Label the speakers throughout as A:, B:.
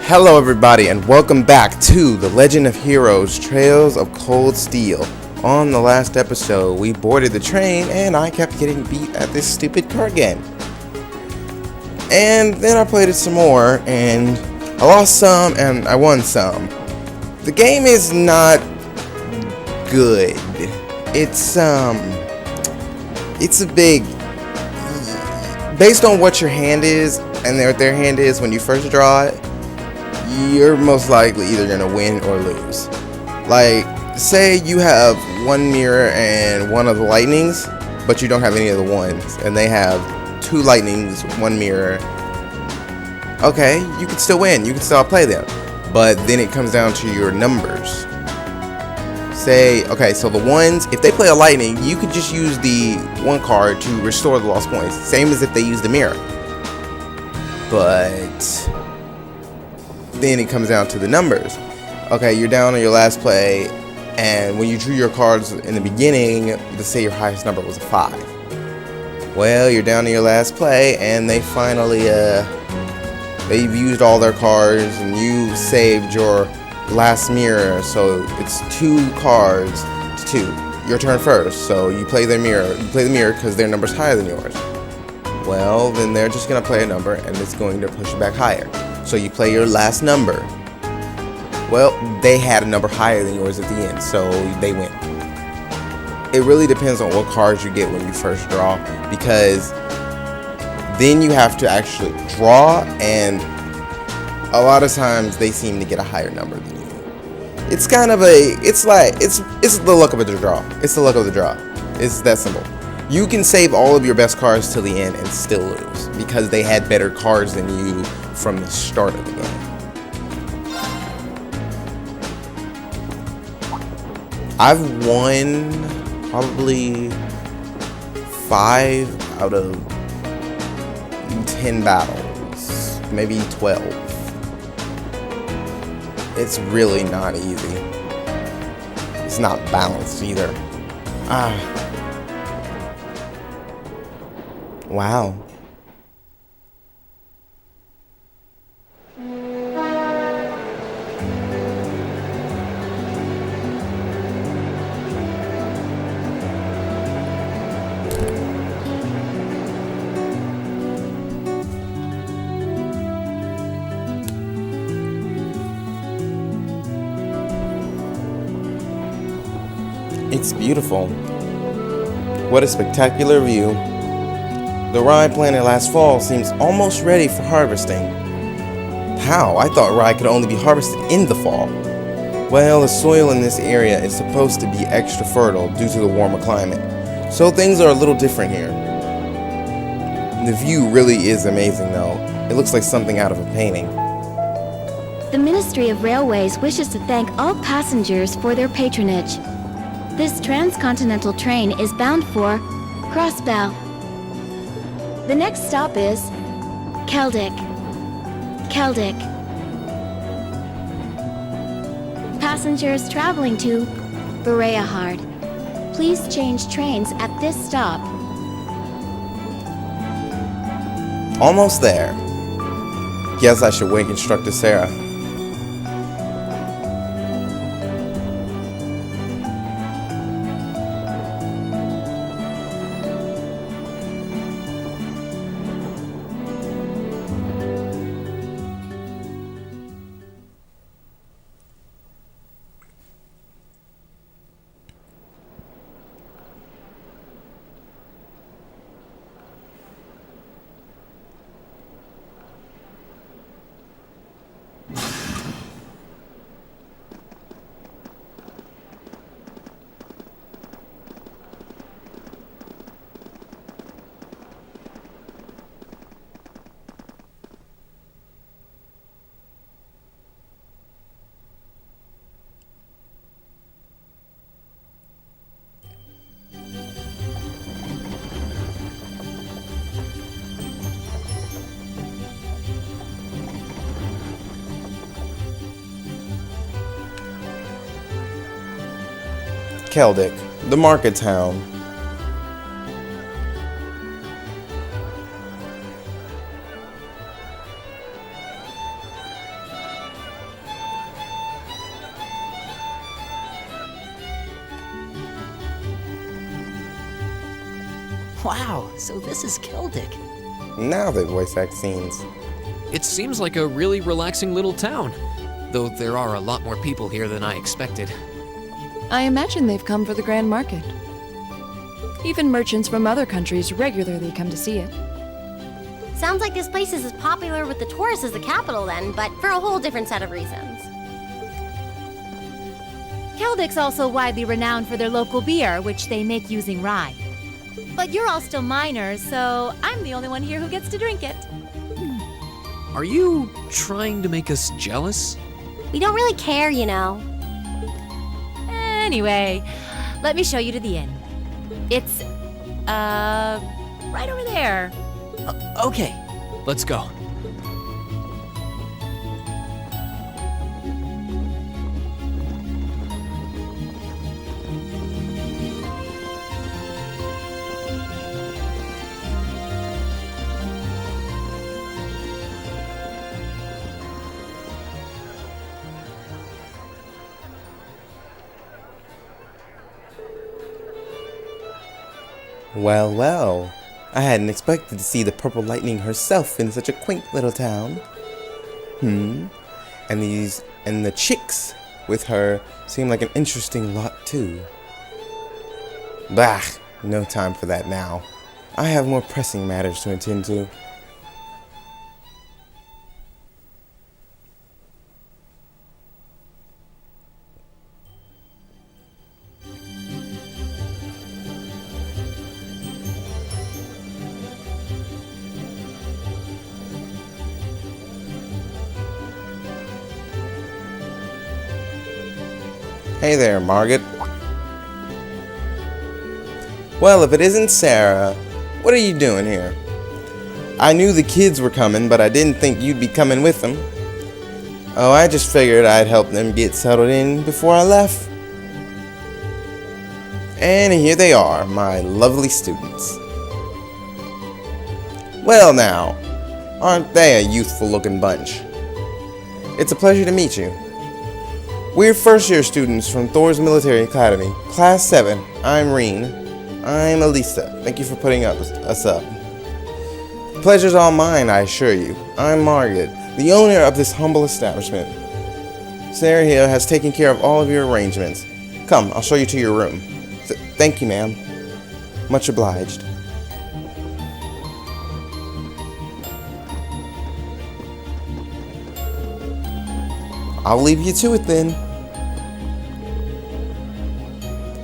A: Hello everybody and welcome back to The Legend of Heroes Trails of Cold Steel. On the last episode we boarded the train and I kept getting beat at this stupid card game. And then I played it some more and I lost some and I won some. The game is not good. It's a big, based on what your hand is and what their hand is when you first draw it, you're most likely either going to win or lose. Like, say you have one mirror and one of the lightnings, but you don't have any of the ones, and they have two lightnings, one mirror. Okay, you can still win, you can still play them, but then it comes down to your numbers. Say, okay, so the ones, if they play a lightning, you could just use the one card to restore the lost points, same as if they use the mirror. But then it comes down to the numbers. Okay, you're down on your last play, and when you drew your cards in the beginning, let's say your highest number was a 5. Well, you're down to your last play, and they finally, they've used all their cards, and you saved your last mirror, so it's 2 cards to 2. Your turn first, so you play their mirror. You play the mirror because their number's higher than yours. Well, then they're just gonna play a number, and it's going to push you back higher. So you play your last number. Well, they had a number higher than yours at the end, so they win. It really depends on what cards you get when you first draw, because then you have to actually draw, and a lot of times they seem to get a higher number than you. It's kind of it's the luck of the draw. It's the luck of the draw. It's that simple. You can save all of your best cards till the end and still lose because they had better cards than you from the start of the game. I've won probably 5 out of 10 battles, maybe 12. It's really not easy. It's not balanced either. Wow. It's beautiful. What a spectacular view. The rye planted last fall seems almost ready for harvesting. How? I thought rye could only be harvested in the fall. Well, the soil in this area is supposed to be extra fertile due to the warmer climate, so things are a little different here. The view really is amazing though. It looks like something out of a painting.
B: The Ministry of Railways wishes to thank all passengers for their patronage. This transcontinental train is bound for Crossbow. The next stop is Celdic. Passengers traveling to Bereahard, please change trains at this stop.
A: Almost there. Guess I should wake Instructor Sarah. Celdic, the market town.
C: Wow, so this is Celdic.
A: Now they voice act scenes.
D: It seems like a really relaxing little town, though there are a lot more people here than I expected.
E: I imagine they've come for the Grand Market. Even merchants from other countries regularly come to see it.
F: Sounds like this place is as popular with the tourists as the capital then, but for a whole different set of reasons.
G: Celdic's also widely renowned for their local beer, which they make using rye. But you're all still minors, so I'm the only one here who gets to drink it.
D: Are you trying to make us jealous?
F: We don't really care, you know.
G: Anyway, let me show you to the inn. It's, right over there.
D: Okay, let's go.
A: Well, well. I hadn't expected to see the Purple Lightning herself in such a quaint little town. And the chicks with her seem like an interesting lot too. Bah, no time for that now. I have more pressing matters to attend to. Hey there, Margaret. Well, if it isn't Sarah, what are you doing here? I knew the kids were coming, but I didn't think you'd be coming with them. Oh, I just figured I'd help them get settled in before I left. And here they are, my lovely students. Well now, aren't they a youthful-looking bunch? It's a pleasure to meet you. We're first-year students from Thor's Military Academy, Class 7. I'm Reen. I'm Elisa. Thank you for putting us up. The pleasure's all mine, I assure you. I'm Margaret, the owner of this humble establishment. Sarah here has taken care of all of your arrangements. Come, I'll show you to your room. Thank you, ma'am. Much obliged. I'll leave you to it then.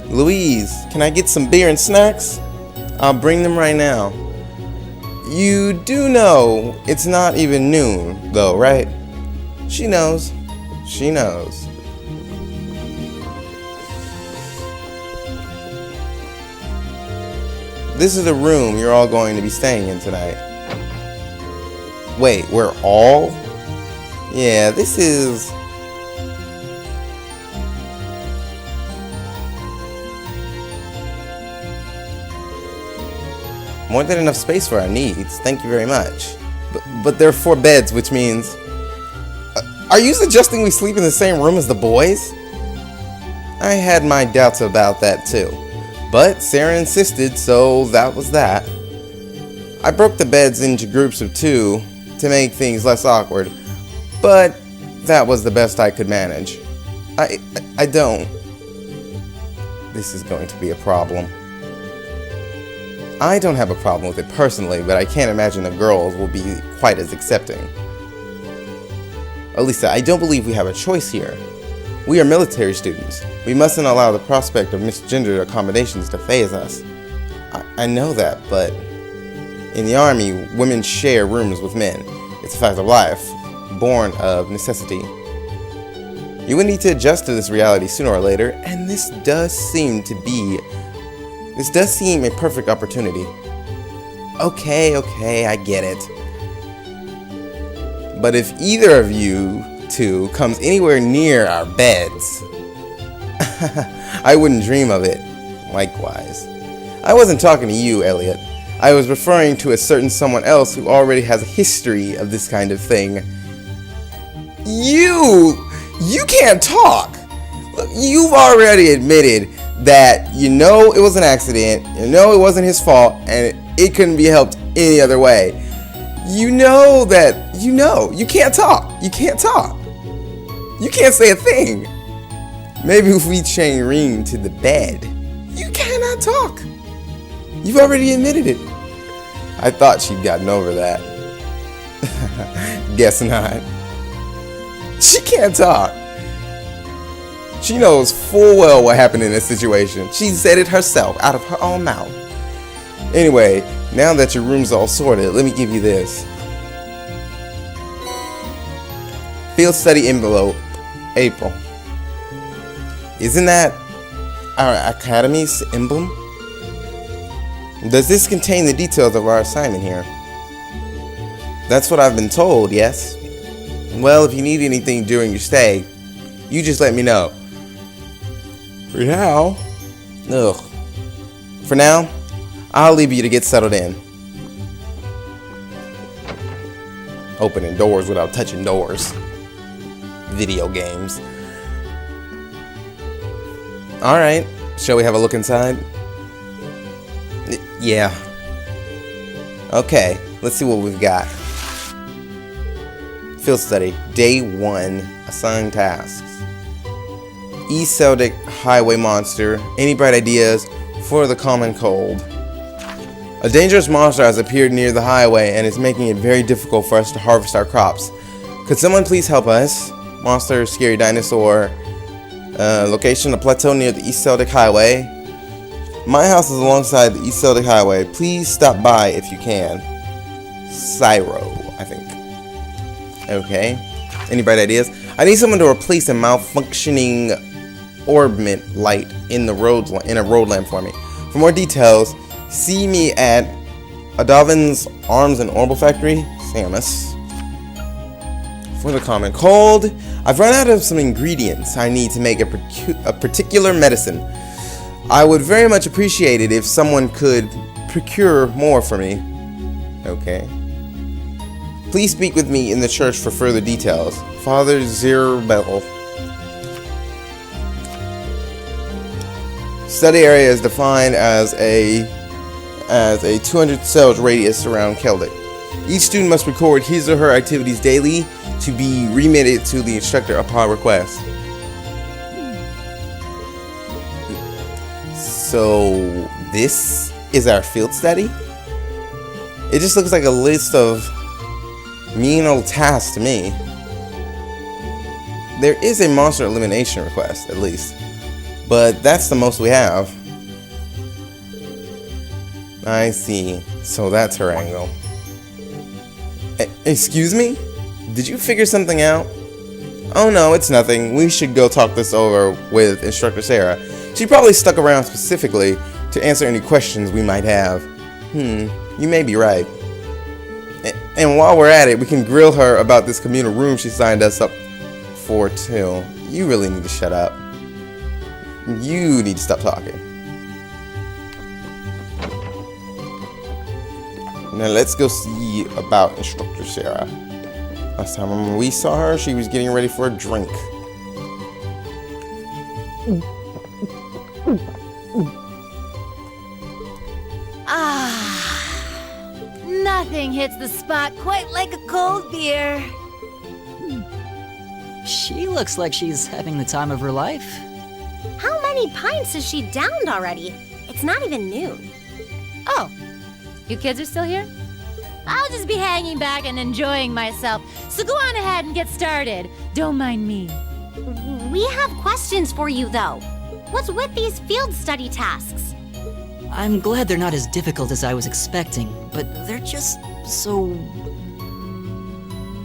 A: Louise, can I get some beer and snacks? I'll bring them right now. You do know it's not even noon, though, right? She knows. She knows. This is the room you're all going to be staying in tonight. Wait, we're all? Yeah, this is... more than enough space for our needs. Thank you very much. But there are 4 beds, which means... are you suggesting we sleep in the same room as the boys? I had my doubts about that too. But Sarah insisted, so that was that. I broke the beds into groups of 2 to make things less awkward. But that was the best I could manage. I don't... This is going to be a problem. I don't have a problem with it personally, but I can't imagine the girls will be quite as accepting. Elisa, I don't believe we have a choice here. We are military students. We mustn't allow the prospect of misgendered accommodations to faze us. I know that, but in the army, women share rooms with men. It's a fact of life, born of necessity. You would need to adjust to this reality sooner or later, and this does seem a perfect opportunity. Okay, I get it. But if either of you 2 comes anywhere near our beds, I wouldn't dream of it. Likewise. I wasn't talking to you, Elliot. I was referring to a certain someone else who already has a history of this kind of thing. You can't talk! Look, you've already admitted that you know it was an accident, you know it wasn't his fault, and It couldn't be helped any other way. You can't talk. You can't talk. You can't say a thing. Maybe if we chain Reem to the bed. You cannot talk. You've already admitted it. I thought she'd gotten over that. Guess not. She can't talk. She knows full well what happened in this situation. She said it herself, out of her own mouth. Anyway, now that your room's all sorted, let me give you this. Field study envelope, April. Isn't that our academy's emblem? Does this contain the details of our assignment here? That's what I've been told, yes? Well, if you need anything during your stay, you just let me know. For now, I'll leave you to get settled in. Opening doors without touching doors. Video games. Alright, shall we have a look inside? Yeah. Okay, let's see what we've got. Field study, day 1, assigned tasks. East Celdic highway monster. Any bright ideas for the common cold? A dangerous monster has appeared near the highway and is making it very difficult for us to harvest our crops. Could someone please help us? Monster, scary dinosaur. Location, a plateau near the East Celdic highway. My house is alongside the East Celdic highway. Please stop by if you can. Cyro, I think. Okay. Any bright ideas? I need someone to replace a malfunctioning orbment light in a road lamp for me. For more details, see me at Adavin's Arms and Orbital Factory, Samus. For the common cold, I've run out of some ingredients I need to make a particular medicine. I would very much appreciate it if someone could procure more for me. Okay. Please speak with me in the church for further details. Father Zerubbabel. Study area is defined as a 200 cells radius around Celdic. Each student must record his or her activities daily to be remitted to the instructor upon request. So this is our field study? It just looks like a list of mean old tasks to me. There is a monster elimination request, at least. But that's the most we have. I see. So that's her angle. Excuse me? Did you figure something out? Oh no, it's nothing. We should go talk this over with Instructor Sarah. She probably stuck around specifically to answer any questions we might have. You may be right. And while we're at it, we can grill her about this communal room she signed us up for too. You really need to shut up. You need to stop talking. Now let's go see about Instructor Sarah. Last time when we saw her, she was getting ready for a drink.
G: Nothing hits the spot quite like a cold beer.
C: She looks like she's having the time of her life.
F: How many pints has she downed already? It's not even noon.
G: Oh, you kids are still here? I'll just be hanging back and enjoying myself, so go on ahead and get started. Don't mind me.
F: We have questions for you, though. What's with these field study tasks?
C: I'm glad they're not as difficult as I was expecting, but they're just so...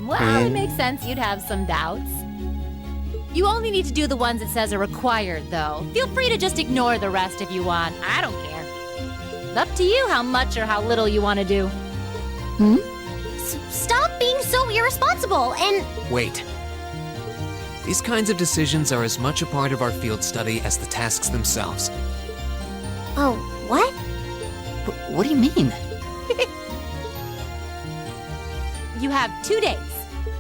G: Well, it makes sense you'd have some doubts. You only need to do the ones it says are required, though. Feel free to just ignore the rest if you want. I don't care. It's up to you how much or how little you want to do.
F: Stop being so irresponsible and...
D: Wait. These kinds of decisions are as much a part of our field study as the tasks themselves.
F: Oh, what?
C: What do you mean?
G: You have 2 days.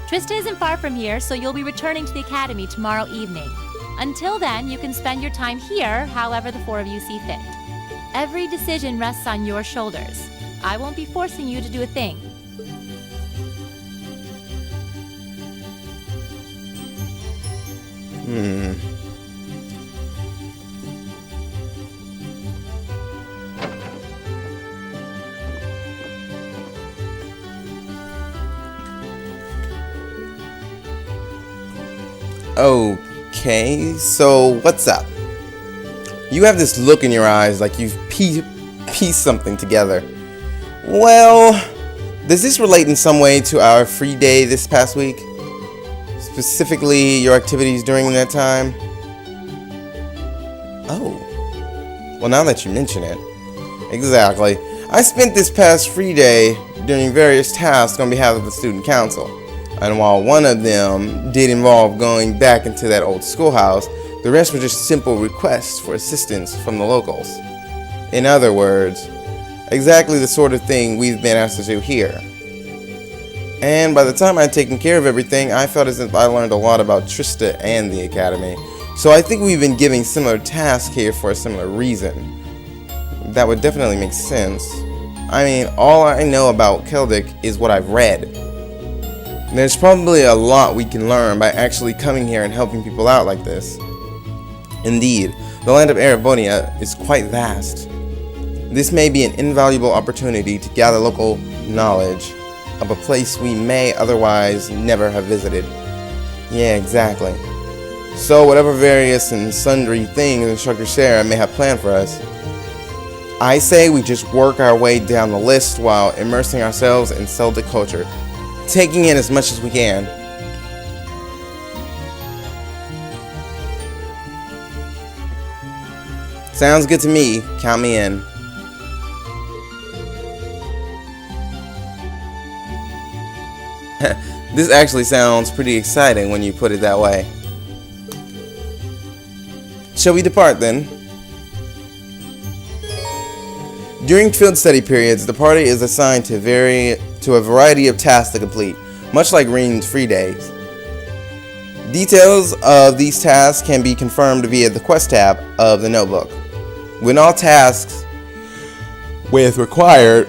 G: Trista isn't far from here, so you'll be returning to the academy tomorrow evening. Until then, you can spend your time here however the 4 of you see fit. Every decision rests on your shoulders. I won't be forcing you to do a thing.
A: Okay, so what's up? You have this look in your eyes like you've pieced something together. Well, does this relate in some way to our free day this past week? Specifically, your activities during that time? Oh. Well, now that you mention it. Exactly. I spent this past free day doing various tasks on behalf of the student council. And while one of them did involve going back into that old schoolhouse, the rest were just simple requests for assistance from the locals. In other words, exactly the sort of thing we've been asked to do here. And by the time I'd taken care of everything, I felt as if I learned a lot about Trista and the Academy. So I think we've been giving similar tasks here for a similar reason. That would definitely make sense. I mean, all I know about Celdic is what I've read. There's probably a lot we can learn by actually coming here and helping people out like this. Indeed, the land of Erebonia is quite vast. This may be an invaluable opportunity to gather local knowledge of a place we may otherwise never have visited. Yeah, exactly. So whatever various and sundry things Instructor Sarah may have planned for us, I say we just work our way down the list while immersing ourselves in Celtic culture, taking in as much as we can. Sounds good to me. Count me in. This actually sounds pretty exciting when you put it that way. Shall we depart then? During field study periods, the party is assigned to a variety of tasks to complete, much like Reen's free days. Details of these tasks can be confirmed via the quest tab of the notebook. When all tasks with required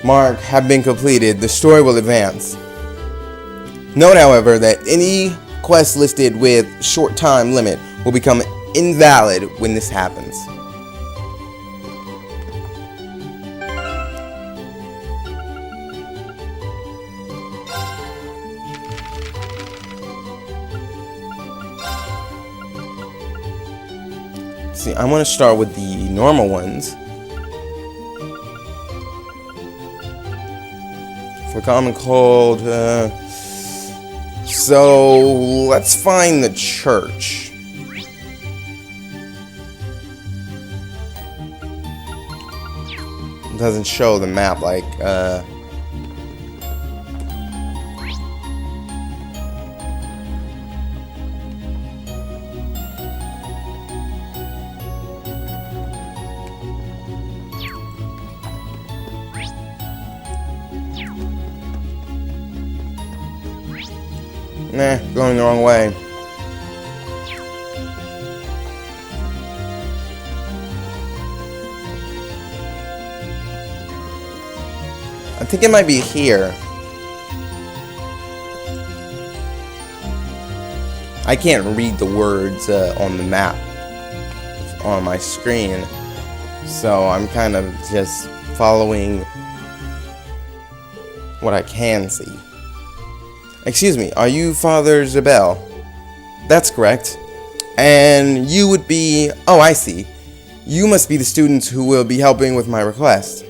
A: mark have been completed, the story will advance. Note, however, that any quest listed with short time limit will become invalid when this happens. See, I want to start with the normal ones. For common cold, so let's find the church. It doesn't show the map like nah, going the wrong way. I think it might be here. I can't read the words on the map on my screen, so I'm kind of just following what I can see. Excuse me, are you Father Zabel? That's correct. And you would be... Oh, I see. You must be the students who will be helping with my request.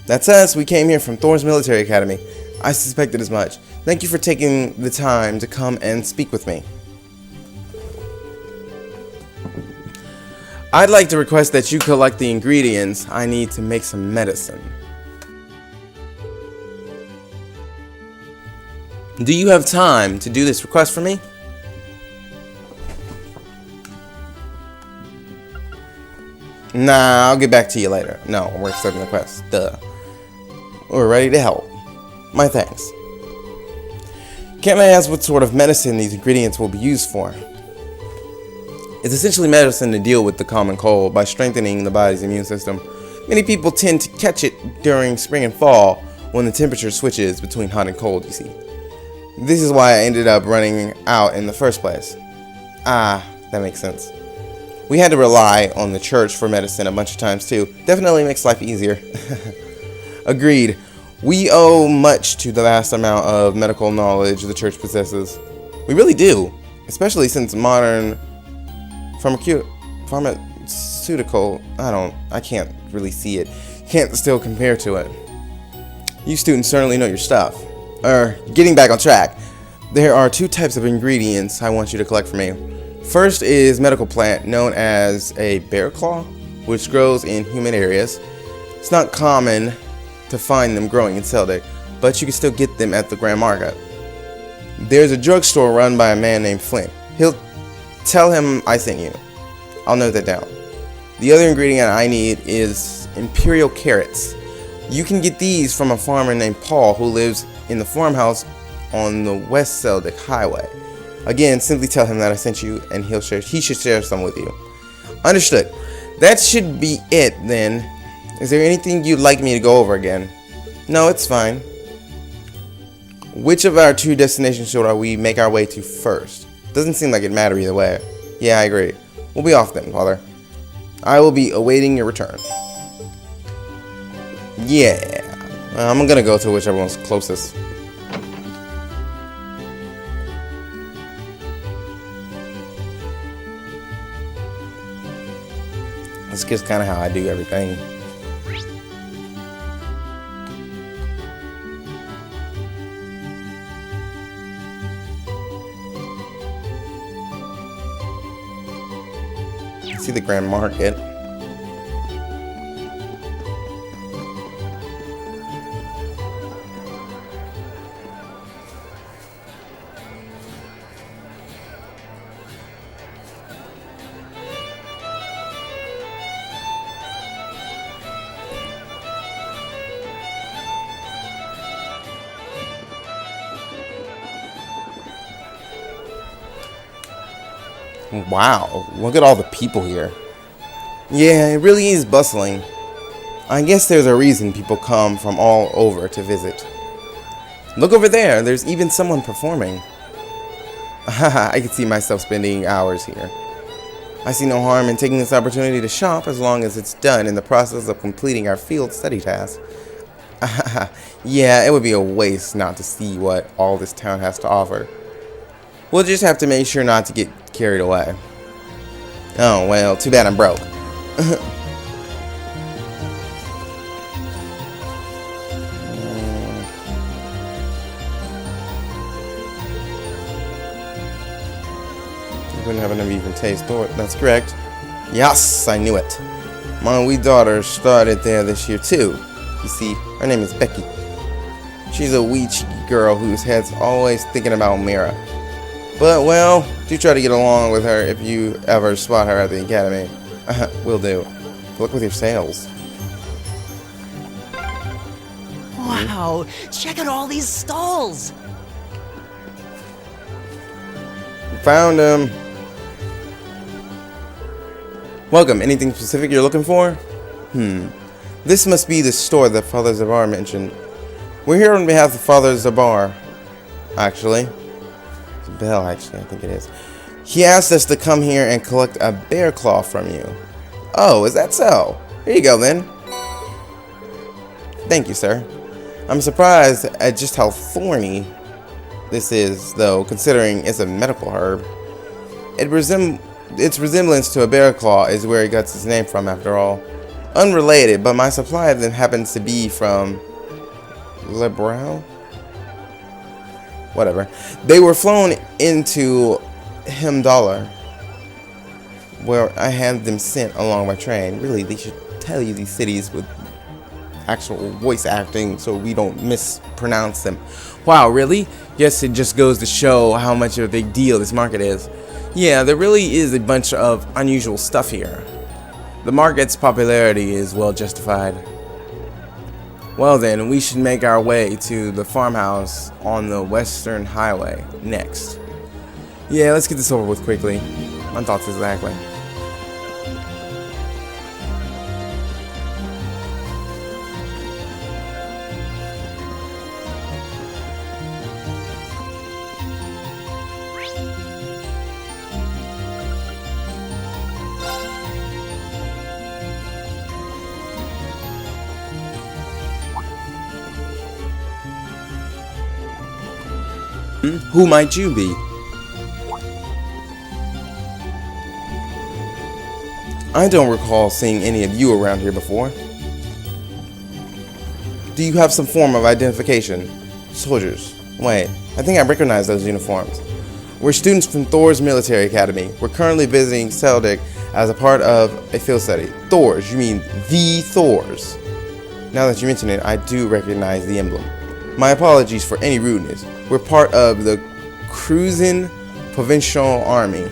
A: That's us. We came here from Thor's Military Academy. I suspected as much. Thank you for taking the time to come and speak with me. I'd like to request that you collect the ingredients I need to make some medicine. Do you have time to do this request for me? Nah, I'll get back to you later. No, we're accepting the request. Duh. We're ready to help. My thanks. Can I ask what sort of medicine these ingredients will be used for? It's essentially medicine to deal with the common cold by strengthening the body's immune system. Many people tend to catch it during spring and fall when the temperature switches between hot and cold, you see. This is why I ended up running out in the first place. Ah, that makes sense. We had to rely on the church for medicine a bunch of times too. Definitely makes life easier. Agreed. We owe much to the vast amount of medical knowledge the church possesses. We really do, especially since modern pharmaceutical, I can't really see it, can't still compare to it. You students certainly know your stuff. Getting back on track, there are 2 types of ingredients I want you to collect for me. First is medical plant known as a bear claw, which grows in humid areas. It's not common to find them growing in Celdic, but you can still get them at the Grand Market. There's a drugstore run by a man named Flint. He'll tell him I sent you. I'll note that down. The other ingredient I need is imperial carrots. You can get these from a farmer named Paul who lives in the farmhouse on the West Celdic Highway. Again, simply tell him that I sent you and he should share some with you. Understood. That should be it then. Is there anything you'd like me to go over again? No, it's fine. Which of our 2 destinations should we make our way to first? Doesn't seem like it matter either way. Yeah, I agree. We'll be off then, Father. I will be awaiting your return. Yeah. I'm gonna go to whichever one's closest. That's just kind of how I do everything. See the Grand Market. Wow, look at all the people here. Yeah, it really is bustling. I guess there's a reason people come from all over to visit. Look over there, there's even someone performing. I can see myself spending hours here. I see no harm in taking this opportunity to shop as long as it's done in the process of completing our field study task. Yeah, it would be a waste not to see what all this town has to offer. We'll just have to make sure not to get carried away. Oh, well, too bad I'm broke. You wouldn't have enough even taste for it. That's correct. Yes, I knew it. My wee daughter started there this year too. You see, her name is Becky. She's a wee cheeky girl whose head's always thinking about Mira. But, well, do try to get along with her if you ever spot her at the academy. Will do. Good luck with your sales.
C: Wow, check out all these stalls!
A: Found him. Welcome. Anything specific you're looking for? This must be the store that Father Zabar mentioned. We're here on behalf of Father Zabar. Actually. Bell, actually, I think it is. He asked us to come here and collect a bear claw from you. Oh, is that so? Here you go, then. Thank you, sir. I'm surprised at just how thorny this is, though, considering it's a medical herb. Its resemblance to a bear claw is where it gets its name from, after all. Unrelated, but my supply of them happens to be from Lebrow? Whatever. They were flown into Himdallar, where I had them sent along by train. Really, they should tell you these cities with actual voice acting so we don't mispronounce them. Wow, really? Yes, it just goes to show how much of a big deal this market is. Yeah, there really is a bunch of unusual stuff here. The market's popularity is well justified. Well then, we should make our way to the farmhouse on the Western Highway next. Yeah, let's get this over with quickly. My thoughts exactly. Who might you be? I don't recall seeing any of you around here before. Do you have some form of identification? Soldiers. Wait, I think I recognize those uniforms. We're students from Thor's military academy. We're currently visiting Celdic as a part of a field study. Thor's, you mean the Thor's. Now that you mention it, I do recognize the emblem. My apologies for any rudeness. We're part of the Cruisin' Provincial Army.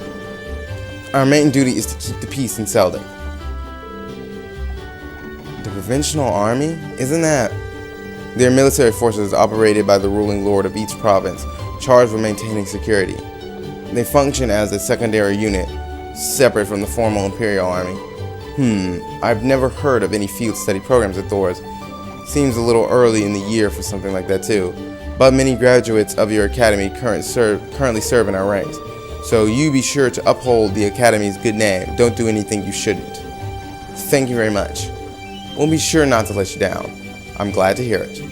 A: Our main duty is to keep the peace in Celdic. The Provincial Army? Isn't that? They're military forces operated by the ruling lord of each province, charged with maintaining security. They function as a secondary unit, separate from the formal Imperial Army. I've never heard of any field study programs at Thor's. Seems a little early in the year for something like that too. But many graduates of your academy currently serve in our ranks. So you be sure to uphold the academy's good name. Don't do anything you shouldn't. Thank you very much. We'll be sure not to let you down. I'm glad to hear it.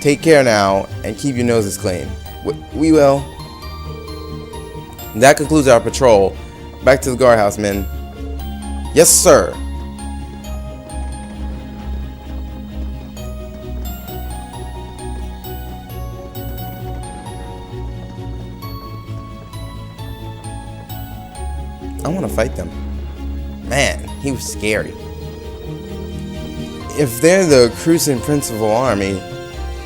A: Take care now and keep your noses clean. We will. That concludes our patrol. Back to the guardhouse, men. Yes, sir. I want to fight them. Man, he was scary. If they're the Cruisin' Principal Army,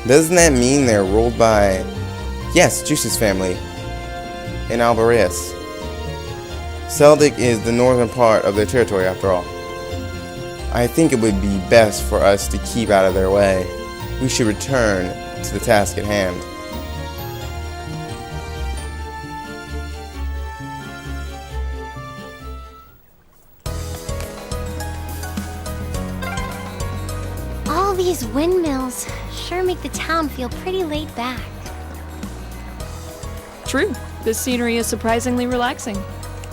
A: doesn't that mean they're ruled by, yes, Juice's family in Albareus? Celdic is the northern part of their territory after all. I think it would be best for us to keep out of their way. We should return to the task at hand.
F: All these windmills sure make the town feel pretty laid back.
E: True. This scenery is surprisingly relaxing.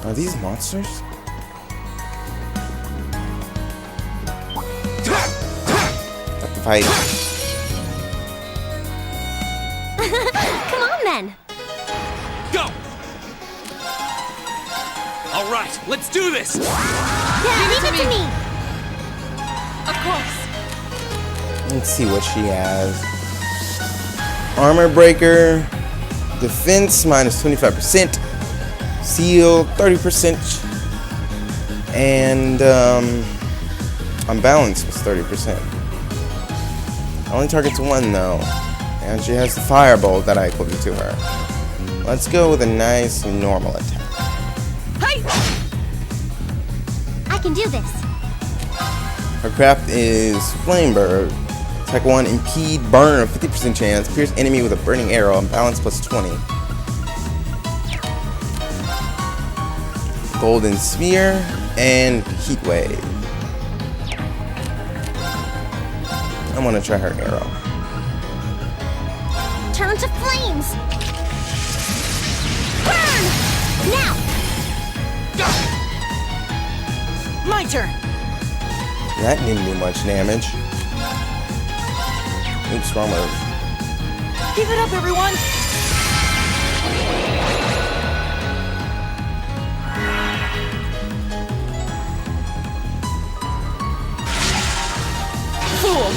A: Are these monsters? Got the fight.
F: Come on then!
D: Go! All right, let's do this!
F: Yeah, leave it to me!
G: Of course.
A: Let's see what she has. Armor breaker. Defense minus 25%. Seal 30%. And unbalance was 30%. Only targets one though. And she has the firebolt that I equipped to her. Let's go with a nice normal attack.
G: Hey!
F: I can do this.
A: Her craft is Flamebird. Attack 1, impede, burn, 50% chance, pierce enemy with a burning arrow, and balance plus 20. Golden Sphere, and Heat Wave. I want to try her arrow.
F: Turn to flames! Burn! Now!
C: My turn!
A: That didn't do much damage. Oops, wrong move.
C: Give it up, everyone! Fool!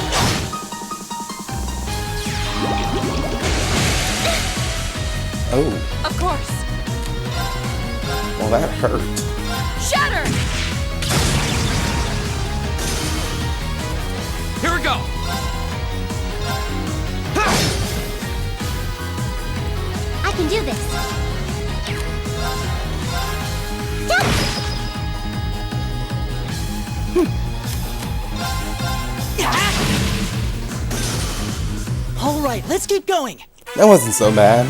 A: Oh,
G: Of course.
A: well that hurt.
G: Shatter!
D: Here we go!
F: I can do this.
C: All right, let's keep going.
A: That wasn't so bad.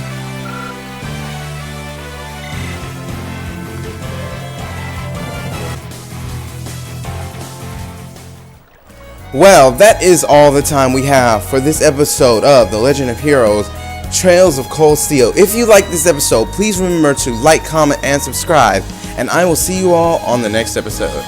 A: Well, that is all the time we have for this episode of The Legend of Heroes Trails of Cold Steel. If you like this episode, please remember to like, comment, and subscribe, and I will see you all on the next episode.